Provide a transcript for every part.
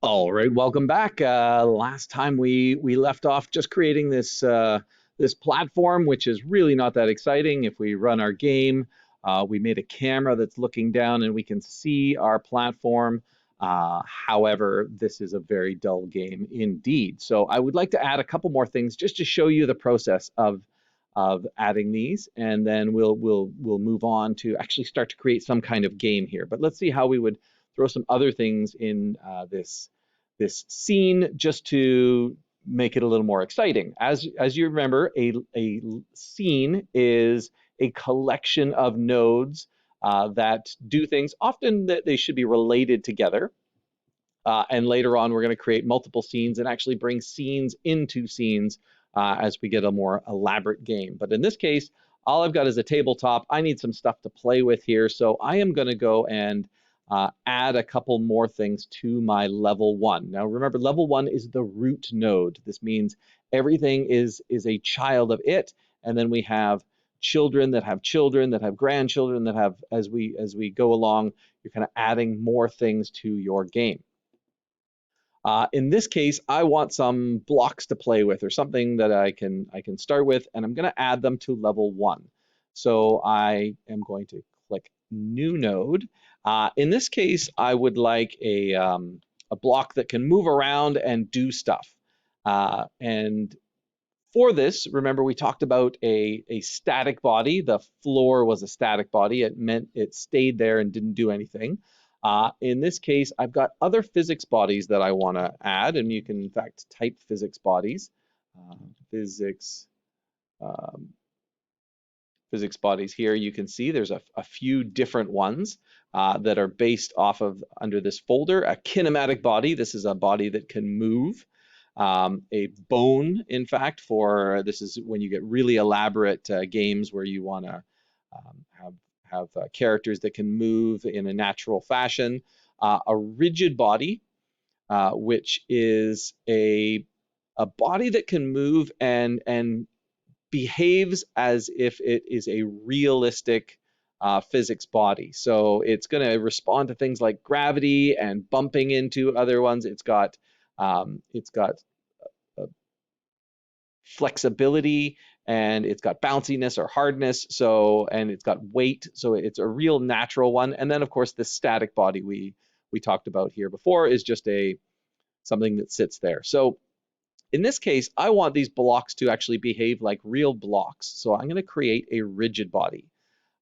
All right, welcome back. Last time we left off just creating this platform, which is really not that exciting. If we run our game, we made a camera that's looking down and we can see our platform. However, this is a very dull game indeed. So I would like to add a couple more things just to show you the process of adding these, and then we'll move on to actually start to create some kind of game here. But let's see how we would throw some other things in this scene just to make it a little more exciting. As you remember, a scene is a collection of nodes that do things. Often that they should be related together. And later on, we're going to create multiple scenes and actually bring scenes into scenes as we get a more elaborate game. But in this case, all I've got is a tabletop. I need some stuff to play with here. So I am going to go and add a couple more things to my level one. Now remember, level one is the root node. This means everything is a child of it. And then we have children that have grandchildren that have, as we go along, you're kind of adding more things to your game. In this case, I want some blocks to play with or something that I can start with, and I'm going to add them to level one. So I am going to click New Node. In this case, I would like a block that can move around and do stuff. And for this, remember we talked about a static body. The floor was a static body. It meant it stayed there and didn't do anything. In this case, I've got other physics bodies that I want to add, and you can in fact type physics bodies. Physics um, physics bodies here. You can see there's a few different ones that are based off of under this folder. A kinematic body. This is a body that can move. A bone, in fact, for this is when you get really elaborate games where you want to have characters that can move in a natural fashion. A rigid body, which is a body that can move and behaves as if it is a realistic physics body. So it's going to respond to things like gravity and bumping into other ones. It's got flexibility, and it's got bounciness or hardness, so, and it's got weight, so it's a real natural one. And then of course the static body we talked about here before is just something that sits there. So in this case, I want these blocks to actually behave like real blocks, so I'm going to create a rigid body.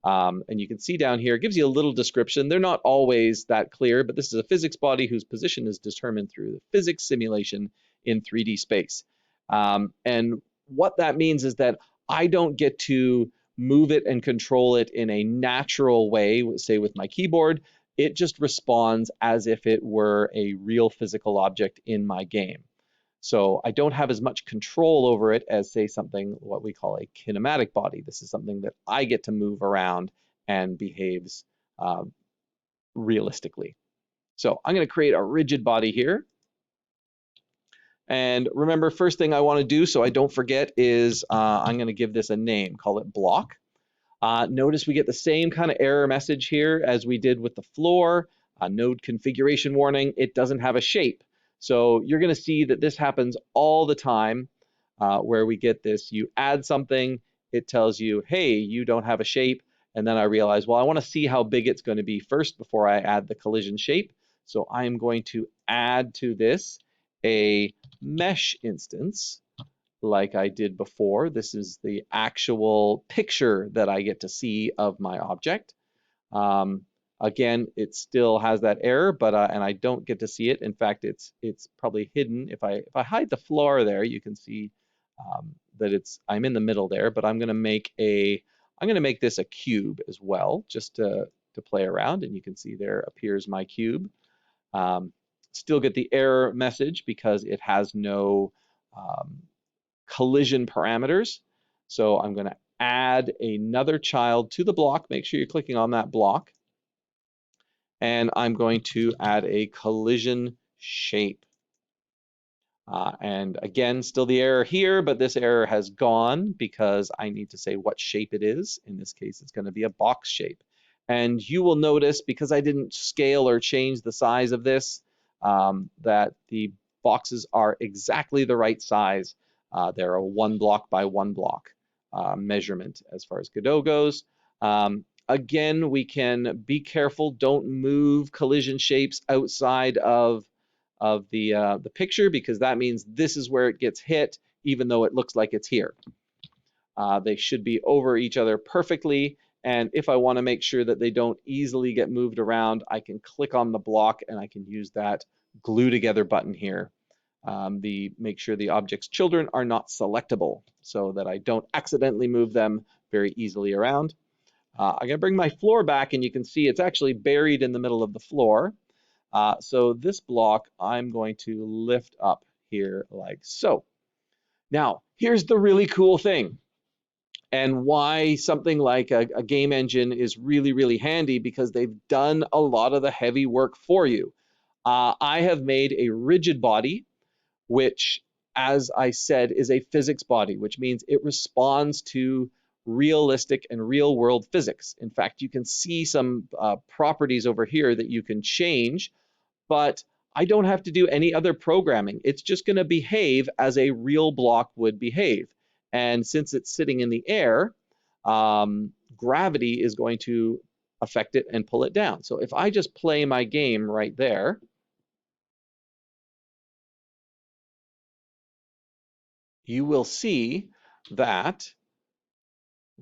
And you can see down here, it gives you a little description. They're not always that clear, but this is a physics body whose position is determined through the physics simulation in 3D space. And what that means is that I don't get to move it and control it in a natural way, say with my keyboard. It just responds as if it were a real physical object in my game. So I don't have as much control over it as, say, something what we call a kinematic body. This is something that I get to move around and behaves realistically. So I'm going to create a rigid body here. And remember, first thing I want to do so I don't forget is I'm going to give this a name, call it block. Notice we get the same kind of error message here as we did with the floor. Node configuration warning, it doesn't have a shape. So you're going to see that this happens all the time where we get this. You add something, it tells you, hey, you don't have a shape. And then I realize, well, I want to see how big it's going to be first before I add the collision shape. So I am going to add to this a mesh instance like I did before. This is the actual picture that I get to see of my object. Again, it still has that error, but and I don't get to see it. In fact, it's probably hidden. If I hide the floor there, you can see that I'm in the middle there. But I'm going to make this a cube as well, just to play around. And you can see there appears my cube. Still get the error message because it has no collision parameters. So I'm going to add another child to the block. Make sure you're clicking on that block. And I'm going to add a collision shape. And again, still the error here, but this error has gone because I need to say what shape it is. In this case, it's going to be a box shape. And you will notice, because I didn't scale or change the size of this, that the boxes are exactly the right size. They're a 1 block by 1 block measurement as far as Godot goes. Again, we can be careful, don't move collision shapes outside of the picture, because that means this is where it gets hit, even though it looks like it's here. They should be over each other perfectly. And if I want to make sure that they don't easily get moved around, I can click on the block and I can use that glue together button here. Make sure the object's children are not selectable so that I don't accidentally move them very easily around. I'm going to bring my floor back, and you can see it's actually buried in the middle of the floor. So this block I'm going to lift up here like so. Now, here's the really cool thing, and why something like a game engine is really, really handy, because they've done a lot of the heavy work for you. I have made a rigid body, which, as I said, is a physics body, which means it responds to realistic and real world physics. In fact, you can see some properties over here that you can change, but I don't have to do any other programming. It's just going to behave as a real block would behave. And since it's sitting in the air, gravity is going to affect it and pull it down. So if I just play my game right there, you will see that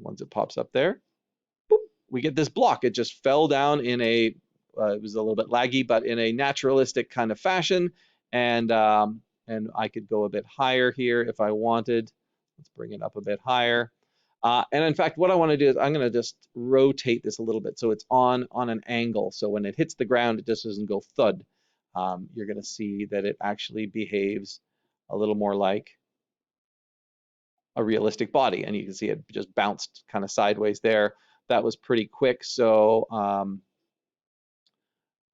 once it pops up there, boop, we get this block. It just fell down in a, it was a little bit laggy, but in a naturalistic kind of fashion. And I could go a bit higher here if I wanted. Let's bring it up a bit higher. And in fact, what I want to do is I'm going to just rotate this a little bit so it's on an angle. So when it hits the ground, it just doesn't go thud. You're going to see that it actually behaves a little more like a realistic body, and you can see it just bounced kind of sideways there. That was pretty quick. So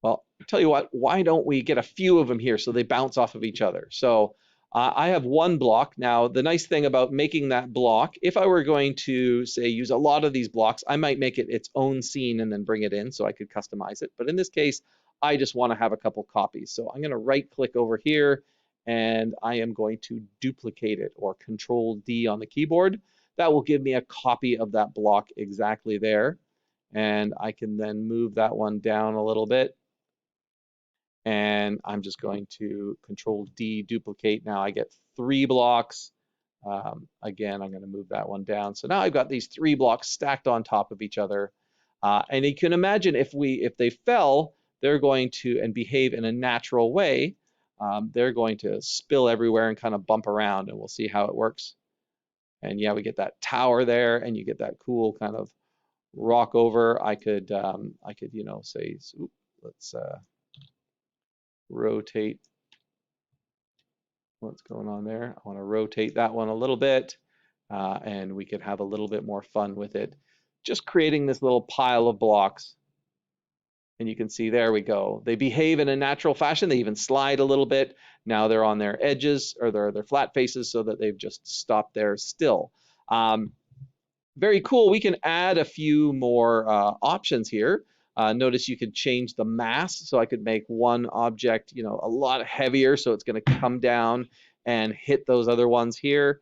well, tell you what, why don't we get a few of them here so they bounce off of each other? So I have one block. Now, the nice thing about making that block, if I were going to, say, use a lot of these blocks, I might make it its own scene and then bring it in so I could customize it. But in this case, I just want to have a couple copies. So I'm going to right click over here, and I am going to duplicate it, or Control D on the keyboard. That will give me a copy of that block exactly there. And I can then move that one down a little bit. And I'm just going to Control D, duplicate. Now I get 3 blocks. Again, I'm going to move that one down. So now I've got these 3 blocks stacked on top of each other. And you can imagine if they fell, they're going to, and behave in a natural way, they're going to spill everywhere and kind of bump around, and we'll see how it works. And yeah, we get that tower there, and you get that cool kind of rock over. I could, you know, say, let's rotate. What's going on there? I want to rotate that one a little bit, and we could have a little bit more fun with it. Just creating this little pile of blocks. And you can see, there we go. They behave in a natural fashion. They even slide a little bit. Now they're on their edges, or their flat faces, so that they've just stopped there still. Very cool. We can add a few more options here. Notice you could change the mass, so I could make one object, you know, a lot heavier, so it's going to come down and hit those other ones here.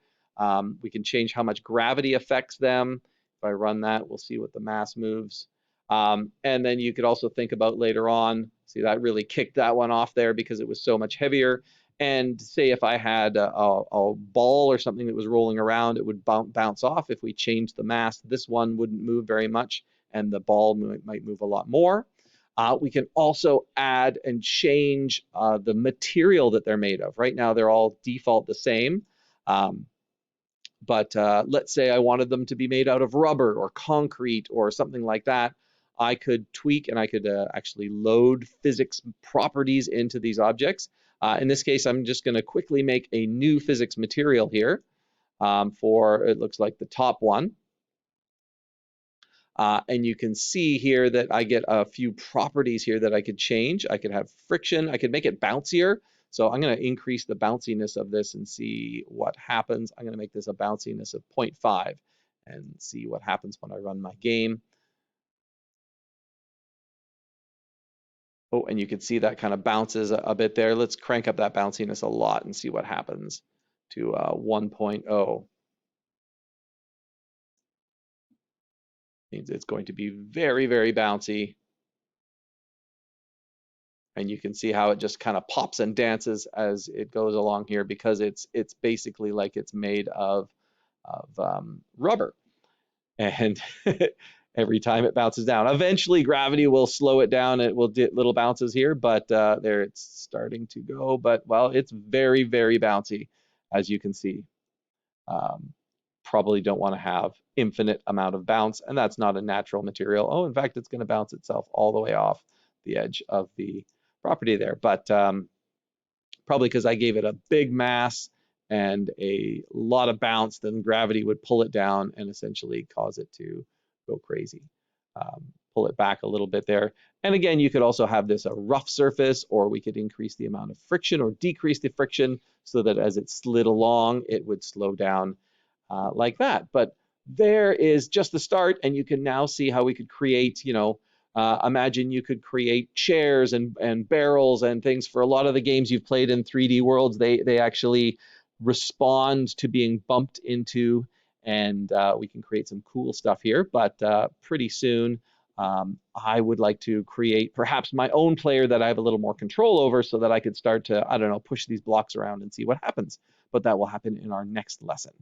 We can change how much gravity affects them. If I run that, we'll see what the mass moves. And then you could also think about later on, see, that really kicked that one off there because it was so much heavier. And say if I had a ball or something that was rolling around, it would bounce off. If we changed the mass, this one wouldn't move very much, and the ball might move a lot more. We can also add and change the material that they're made of. Right now, they're all default the same. But let's say I wanted them to be made out of rubber or concrete or something like that. I could tweak, and I could actually load physics properties into these objects. In this case, I'm just going to quickly make a new physics material here for, it looks like, the top one. And you can see here that I get a few properties here that I could change. I could have friction. I could make it bouncier. So I'm going to increase the bounciness of this and see what happens. I'm going to make this a bounciness of 0.5 and see what happens when I run my game. Oh, and you can see that kind of bounces a bit there. Let's crank up that bounciness a lot and see what happens to 1.0. Means it's going to be very, very bouncy. And you can see how it just kind of pops and dances as it goes along here because it's basically like it's made of rubber. And every time it bounces down, eventually gravity will slow it down. It will do little bounces here, but there it's starting to go. But well, it's very, very bouncy, as you can see. Um, Probably don't want to have infinite amount of bounce, and that's not a natural material. Oh, in fact, it's going to bounce itself all the way off the edge of the property there. But probably because I gave it a big mass and a lot of bounce, then gravity would pull it down and essentially cause it to go crazy. Pull it back a little bit there. And again, you could also have this a rough surface, or we could increase the amount of friction or decrease the friction so that as it slid along, it would slow down like that. But there is just the start, and you can now see how we could create, imagine you could create chairs and barrels and things for a lot of the games you've played in 3D worlds. They actually respond to being bumped into, and we can create some cool stuff here. But pretty soon, I would like to create perhaps my own player that I have a little more control over so that I could start to, I don't know, push these blocks around and see what happens. But that will happen in our next lesson.